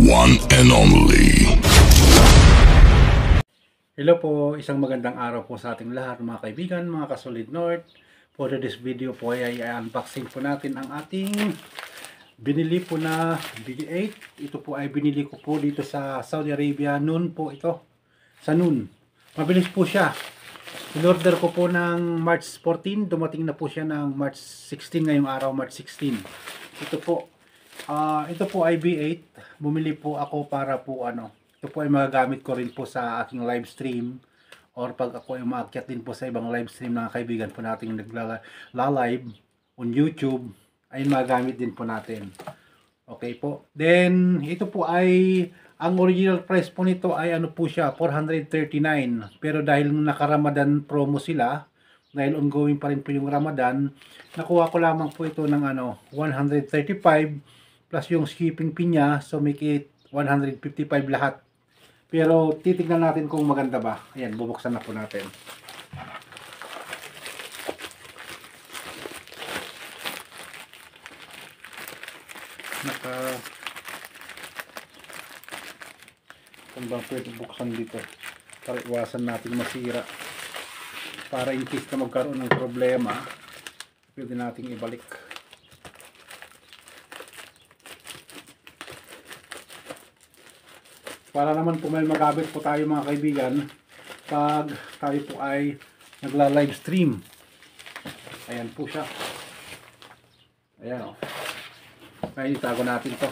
one and only. Hello po, isang magandang araw po sa ating lahat mga kaibigan, mga kasolid North. For this video po ay unboxing po natin ang ating binili po na BD8. Ito po ay binili ko po dito sa Saudi Arabia noon po ito. Sa noon. Mabilis po siya. In-order ko po ng March 14, dumating na po siya ng March 16 ngayong araw, March 16. Ito po ay B8. Bumili po ako para po ito po ay magagamit ko rin po sa aking live stream or pag ako ay umaakyat din po sa ibang live stream ng kaibigan po nating nagla-live on YouTube, ay magagamit din po natin. Okay po. Then ito po ay ang original price po nito ay po siya 439, pero dahil naka-Ramadan promo sila, dahil ongoing pa rin po yung Ramadan, nakuha ko lamang po ito ng 135 plus yung shipping fee niya, so make it 155 lahat. Pero titignan natin kung maganda ba. Ayan, bubuksan na po natin. Kung ba pwede buksan dito para iwasan natin masira. Para in case na magkaroon ng problema, pwede nating ibalik. Para naman po may magabit po tayo mga kaibigan pag tayo po ay nagla-live stream. Ayan po siya. Ayan o. Ngayon itago natin to.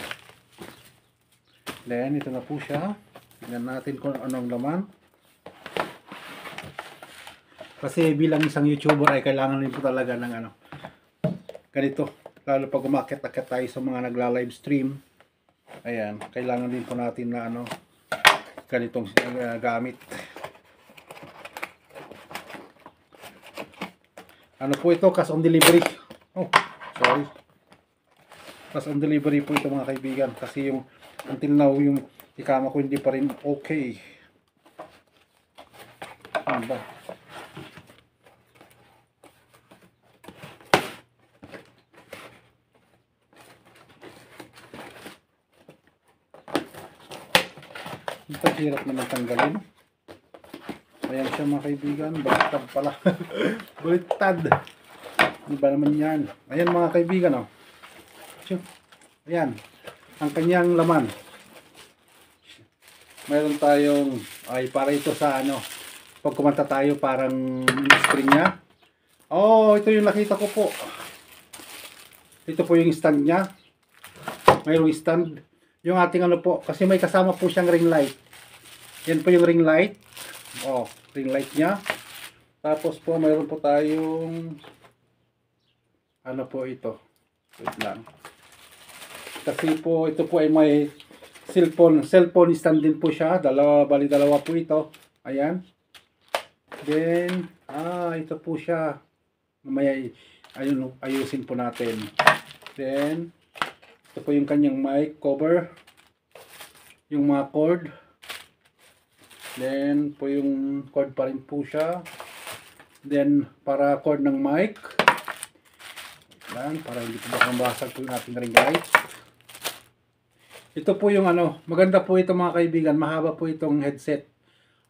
Then ito na po siya. Tingnan natin kung anong laman. Kasi bilang isang YouTuber ay kailangan rin po talaga ng ganito. Lalo pag umakyat-akyat tayo sa mga nagla-live stream. Ayan, kailangan din po natin na ganitong gamit. Po ito, cash on delivery. Oh, sorry. Cash on delivery po ito mga kaibigan. Kasi yung until now yung ikama ko hindi pa rin okay. Ano ba? Ito hirap naman tanggalin. Ayan siya mga kaibigan. Baliktad pala. Baliktad. Ano ba naman yan? Ayan mga kaibigan. Ayan. Ang kanyang laman. Mayroon tayong para ito sa pag kumanta tayo parang screen niya. Oh, ito yung nakita ko po. Ito po yung stand niya. Mayroong stand. Yung ating po, kasi may kasama po siyang ring light. Yan po yung ring light. Oh, ring light niya. Tapos po mayroon po tayong po ito. Wait lang. Kasi po ito po ay may cellphone stand din po siya. Bali dalawa po ito. Ayan. Then ito po siya. Mamaya ayusin po natin. Then ito po yung kanyang mic cover. Yung mga cord. Then po yung cord pa rin po siya. Then para cord ng mic. Yan, para hindi po baka mabasag po yung ating ring light. Ito po yung maganda po ito mga kaibigan. Mahaba po itong headset.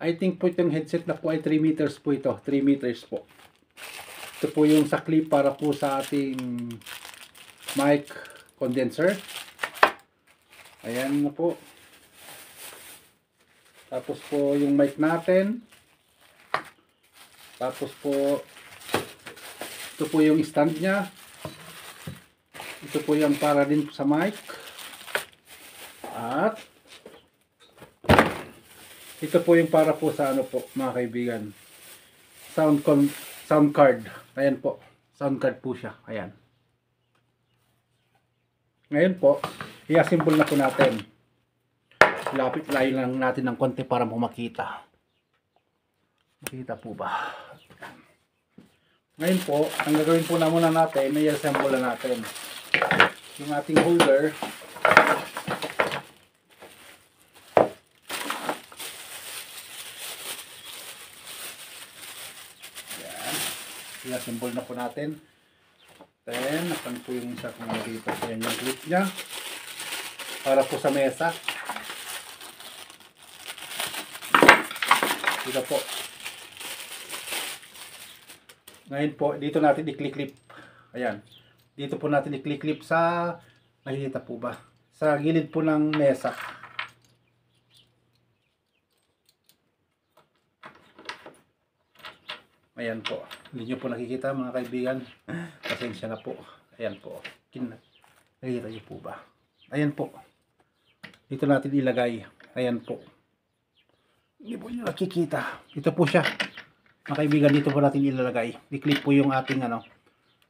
I think po itong headset na po ay 3 meters po ito. 3 meters po. Ito po yung sa clip para po sa ating mic condenser. Ayan na po. Tapos po yung mic natin. Tapos po ito po yung stand niya. Ito po yung para din sa mic. At ito po yung para po sa po mga kaibigan. Sound card. Ayan po. Sound card po siya. Ayan. Ngayon po, i-assemble na po natin. Lapit-layo lang natin ng konti para makita. Makita po ba? Ngayon po, ang gagawin po na muna natin, i-assemble na natin yung ating holder. Ayan. I-assemble na po natin. Then, nakan po yung isa kong dito. Ayan yung clip niya. Para po sa mesa. Dito po. Ngayon po, dito natin i-clip. Ayan. Dito po natin i-clip sa, nakikita po ba? Sa gilid po ng mesa. Ayan po. Hindi nyo po nakikita mga kaibigan. Pasensya na po. Ayan po. Nakikita nyo po ba? Ayan po. Dito natin ilagay. Ayan po. Hindi po nyo nakikita. Ito po siya. Mga kaibigan, dito po natin ilalagay. I-clip po yung ating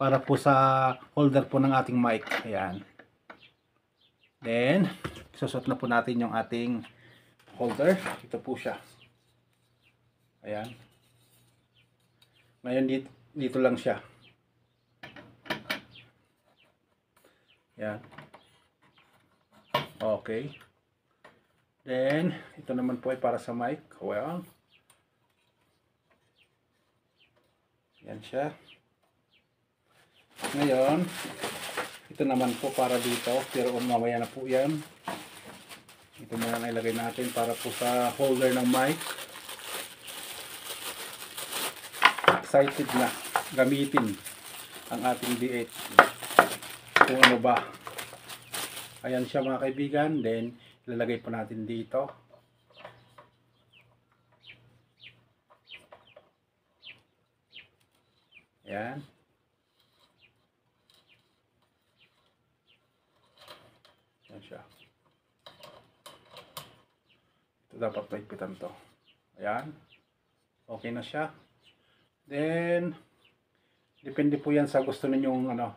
para po sa holder po ng ating mic. Ayan. Then, susot na po natin yung ating holder. Ito po siya. Ayan. Ngayon dito lang siya. Yan. Okay. Then, ito naman po ay para sa mic. Well, yan siya. Ngayon, ito naman po para dito. Pero mamaya na po yan. Ito muna na ilagay natin para po sa holder ng mic. Excited na gamitin ang ating D8 kung ano ba. Ayan siya mga kaibigan. Then ilalagay po natin dito. Ayan. Ayan siya. Ito dapat maigpitan to. Ayan. Okay na siya. Then, depende po yan sa gusto ninyong ano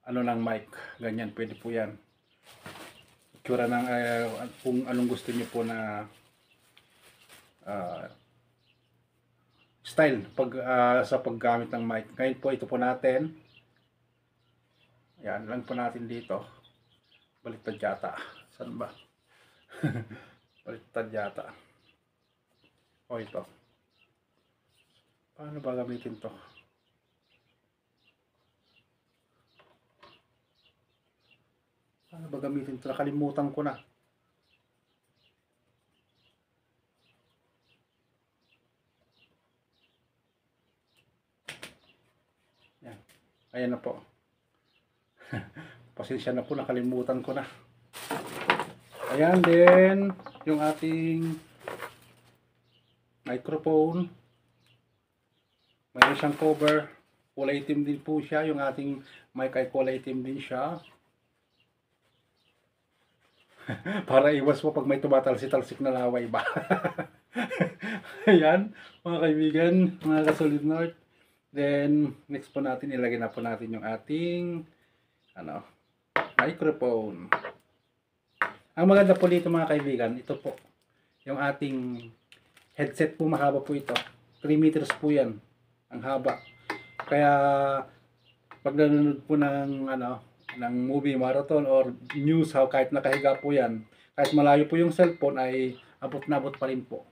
ng mic. Ganyan, pwede po yan. Itsura ng kung anong gusto niyo po na style sa paggamit ng mic. Ngayon po, ito po natin. Yan, lang po natin dito. Baliktad yata. Saan ba? Baliktad yata. O ito. Paano ba gamitin to? Paano ba gamitin to? Nakalimutan ko na. Yan. Ayan na po. Pasensya na po, nakalimutan ko na. Ayan din yung ating microphone. Mayroon siyang cover. Kulay itim din po siya. Yung ating mic ay kulay itim din siya. Para iwas po pag may tumatalsik-talsik na laway ba. Ayan, mga kaibigan, mga kasolid North. Then, next po natin, ilagay na po natin yung ating microphone. Ang maganda po dito mga kaibigan, ito po. Yung ating headset po, mahaba po ito. 3 meters po yan. Ang haba. Kaya pag nanonood po ng ng movie marathon or news, kahit nakahiga po yan, kahit malayo po yung cellphone ay abot na abot pa rin po.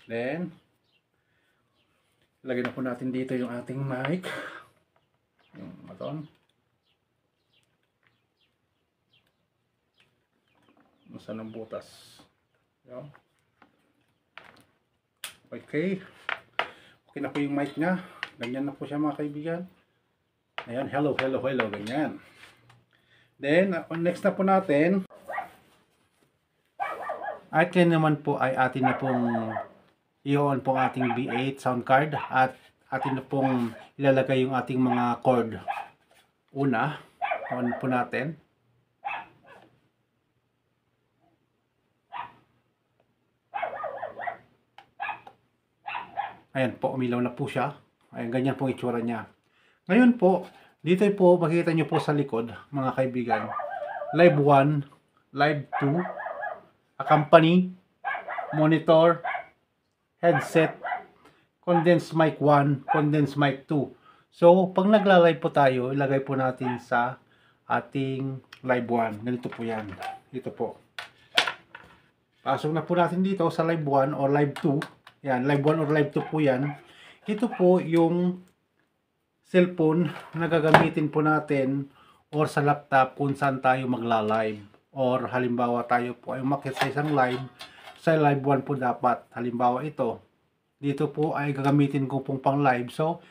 Then lagay na po natin dito yung ating mic. Yung maton. Nasaan ang butas? Yan. Okay. Okay na po yung mic niya. Ganyan na po siya mga kaibigan. Ayan, hello, ganyan. Then, next na po natin. Atin naman po ay atin na pong i-on po ating B8 sound card. At atin na pong ilalagay yung ating mga cord. Una, on po natin. Ayan po, umilaw na po siya. Ayan, ganyan po itsura niya. Ngayon po, dito po, makikita nyo po sa likod, mga kaibigan. Live 1, Live 2, accompany, monitor, headset, condensed mic 1, condensed mic 2. So, pag nagla-live po tayo, ilagay po natin sa ating Live 1. Ganito po yan. Ito po. Pasok na po natin dito sa Live 1 or Live 2. Yan, Live 1 or Live 2 po yan. Ito po yung cellphone na gagamitin po natin or sa laptop kung saan tayo magla-live. Or halimbawa tayo po ay umakyat sa isang live sa live 1 po dapat. Halimbawa ito, dito po ay gagamitin ko pong pang live. So,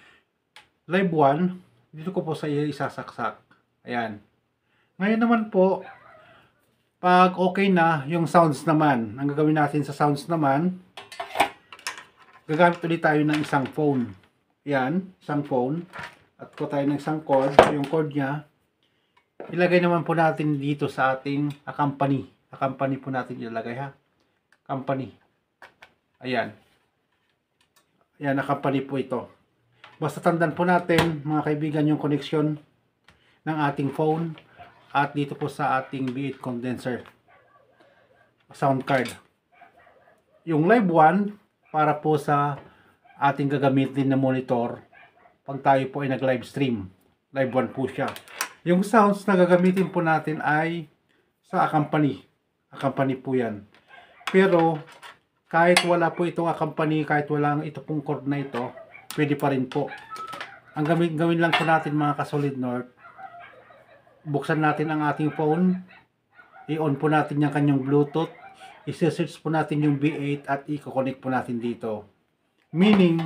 live 1, dito ko po sa isasaksak. Ayan. Ngayon naman po, pag okay na yung sounds naman, ang gagawin natin sa sounds naman, gagamit ulit tayo ng isang phone. Ayan, isang phone. At ko tayo ng isang cord. Yung cord niya, ilagay naman po natin dito sa ating accompany. Accompany po natin ilalagay ha. Company. Ayan. Ayan, accompany po ito. Basta tandaan po natin, mga kaibigan, yung connection ng ating phone at dito po sa ating B8 condenser sound card. Yung live 1 para po sa ating gagamitin na monitor pag tayo po ay nag-live stream. Live 1 po siya. Yung sounds na gagamitin po natin ay sa accompany. Accompany po yan. Pero kahit wala po itong accompany, kahit wala ito pong cord na ito, pwede pa rin po. Ang gawin lang po natin mga kasolid north, buksan natin ang ating phone, i-on po natin yung kanyang Bluetooth, i-search po natin yung B8 at i-connect po natin dito. Meaning,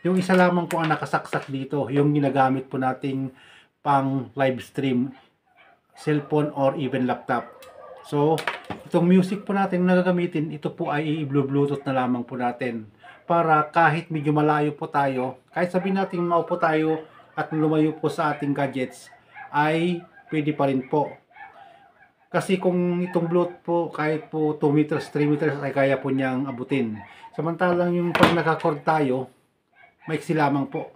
yung isa lamang po ang nakasaksak dito, yung ginagamit po nating pang live stream, cellphone or even laptop. So, itong music po natin na gagamitin, ito po ay i-bluetooth na lamang po natin. Para kahit medyo malayo po tayo, kahit sabihin natin maupo tayo at lumayo po sa ating gadgets, ay pwede pa rin po. Kasi kung itong Bluetooth po, kahit po 2 meters, 3 meters, ay kaya po niyang abutin. Samantalang yung pag nakacord tayo, maiksi lamang po.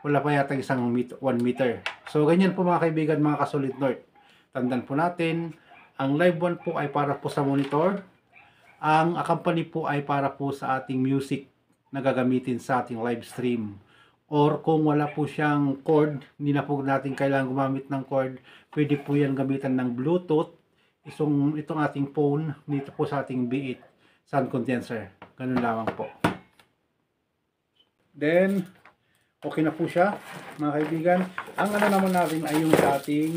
Wala pa yata isang 1 meter. So, ganyan po mga kaibigan, mga kasolid north. Tandaan po natin, ang live 1 po ay para po sa monitor. Ang accompany po ay para po sa ating music na gagamitin sa ating live stream. Or kung wala po siyang cord, hindi na po natin kailangan gumamit ng cord, pwede po yan gamitan ng Bluetooth. Itong ating phone, dito po sa ating B8 sound condenser. Ganun lamang po. Then, okay na po siya, mga kaibigan. Ang ano naman natin ay yung ating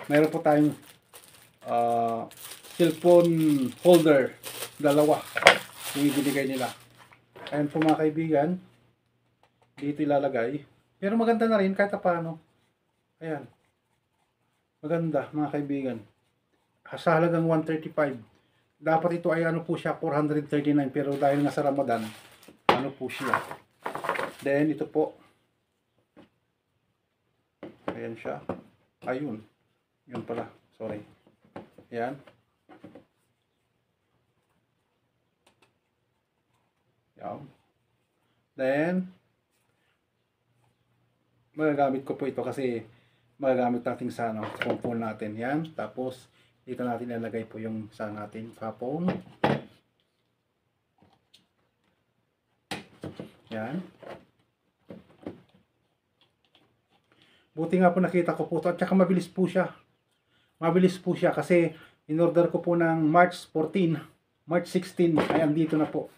mayroon po tayong cellphone holder, dalawa yung ibinigay nila. Ayan po mga kaibigan, dito ilalagay. Pero maganda na rin kahit paano. Ayan, maganda mga kaibigan. Sa halagang 135. Dapat ito ay ano po siya, 439, pero dahil nga sa Ramadan, ano po siya. Then ito po, ayan siya. Ayun, yun pala, sorry. Ayan. Yan. Then, magagamit ko po ito kasi magagamit natin sa ano, phone natin. Yan. Tapos, dito natin ilalagay po yung sa natin phone. Yan. Buti nga po nakita ko po ito. At saka mabilis po siya. Mabilis po siya kasi in-order ko po ng March 14. March 16 ay andito na po.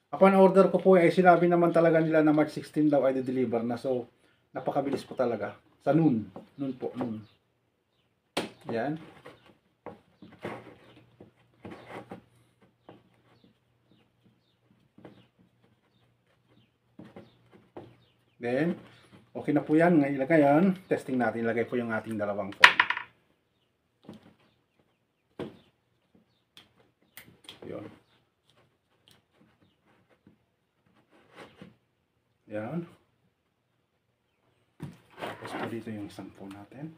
Upon order ko po ay sinabi naman talaga nila na March 16 daw ay de-deliver na. So, napakabilis po talaga. Sa noon. Noon po. Noon. Yan. Then, okay na po yan. Ilagay yan. Testing natin. Ilagay po yung ating dalawang phone. Yun. Yan. Tapos po dito yung isang phone natin.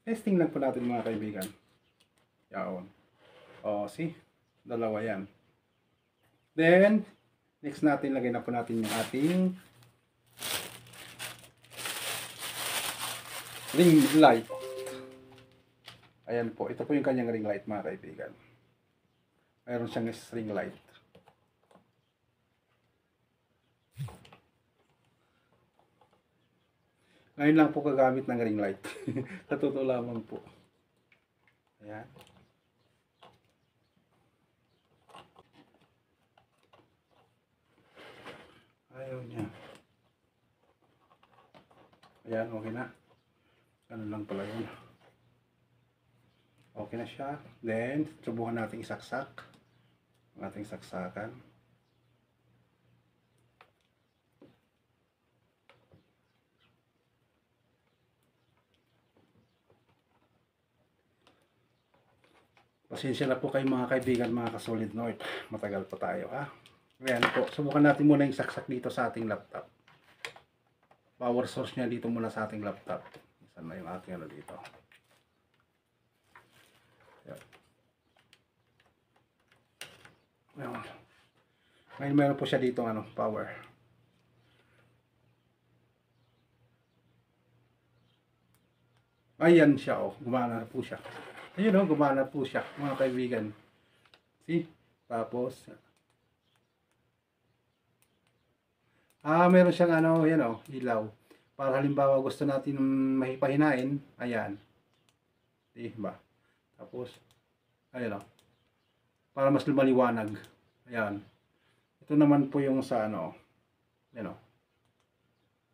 Testing lang po natin mga kaibigan. Yan. O, see? Dalawa yan. Then, next natin, lagay na po natin yung ating ring light. Ayan po. Ito po yung kanyang ring light mga kaibigan. Mayroon siyang ring light. Ngayon lang po gagamit ng ring light. Sa totoo lamang po. Ayan. Ayaw niya. Ayan, okay na. Ganun lang pala yun. Okay na siya. Then, subukan natin isaksak. Ang ating saksakan. Pasensya na po kayo mga kaibigan, mga ka-Solid North. Matagal pa tayo ha. Ayan po, subukan natin muna yung saksak dito sa ating laptop. Power source niya dito muna sa ating laptop. Saan na yung ating ano dito. Ayan. Ngayon meron po siya dito ano, power. Ayan siya oh, gumana na po siya. Ayun oh, gumana po siya mga kaibigan. See? Tapos meron siyang ano, yan oh, ilaw. Para halimbawa gusto natin mahipahinain, ayan. Diba? Tapos ayan oh. Para mas lumaliwanag. Ayan. Ito naman po yung sa ano, yan oh.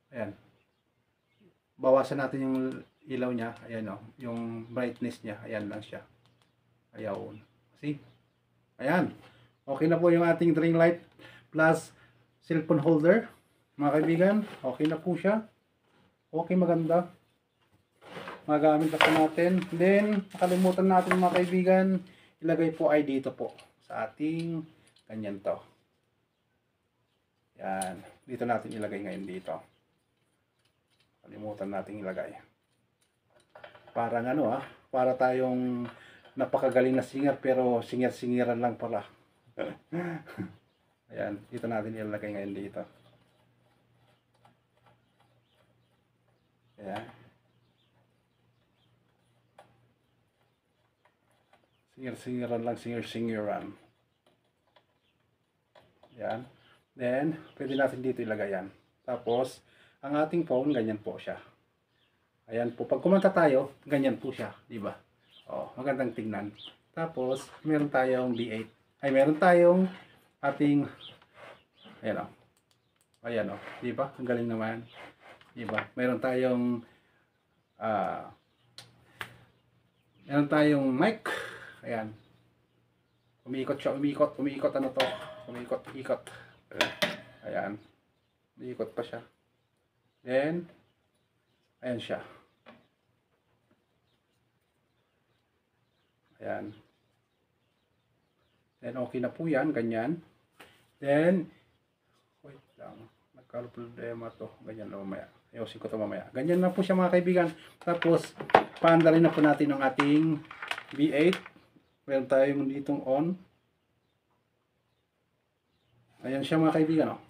Ayan. Bawasan natin yung ilaw niya, ayan oh, yung brightness niya, ayan lang siya. Ayaw. See? Ayan. Okay na po yung ating ring light plus cellphone holder. Mga kaibigan, okay na po siya. Okay, maganda. Magamit na po natin. Then, nakalimutan natin mga kaibigan, ilagay po ay dito po sa ating ganyan to. Yan. Dito natin ilagay ngayon dito. Kalimutan natin ilagay. Parang ano para tayong napakagaling na singer pero singer-singeran lang pala. Ayan, dito natin ilagay ngayon dito. Ayan. Singer-singeran lang, singer-singeran. Ayan. Then, pwede natin dito ilagay yan. Tapos, ang ating phone, ganyan po siya. Ayan po. Pag kumanta tayo, ganyan po siya. Diba? Oh, magandang tingnan. Tapos, meron tayong B8. Ay, meron tayong ating, ayan o. Ayan o. Diba? Ang galing naman. Diba? Meron tayong, meron tayong mic. Ayan. Umiikot siya. Umiikot. Umiikot ano to? Umiikot. Ikot. Ayan. Umiikot pa siya. Then, ayan siya. Ayan. Then, okay na po yan. Ganyan. Then, wait lang. Nagkaroon-problema to. Ganyan na mamaya. Ayusin ko to mamaya. Ganyan na po siya mga kaibigan. Tapos, paandalin na po natin ang ating B8. Meron tayong ditong on. Ayan siya mga kaibigan. Oh.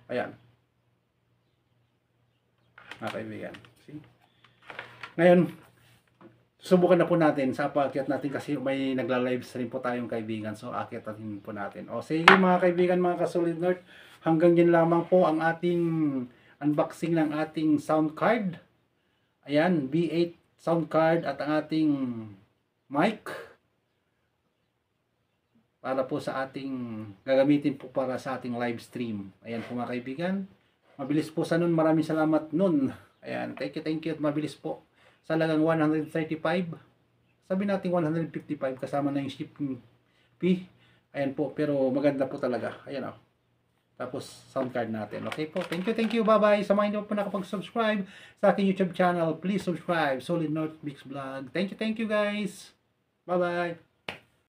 Ayan. Mga kaibigan. See? Ngayon, subukan na po natin sa paakyat natin kasi may nagla-live stream po tayong kaibigan. So, akyat natin po natin. O, sige mga kaibigan, mga ka-Solid North. Hanggang din lamang po ang ating unboxing ng ating sound card. Ayan, B8 sound card at ang ating mic. Para po sa ating gagamitin po para sa ating live stream. Ayan po mga kaibigan. Mabilis po sa nun. Maraming salamat nun. Ayan, thank you at mabilis po. Sa lagang 135. Sabi natin 155 kasama na yung shipping fee. Ayan po, pero maganda po talaga. Ayan o. Tapos sound card natin. Okay po, thank you. Bye bye. Sa mga hindi po nakapag-subscribe sa aking YouTube channel, please subscribe. Solid North Mix Vlog. Thank you guys. Bye bye.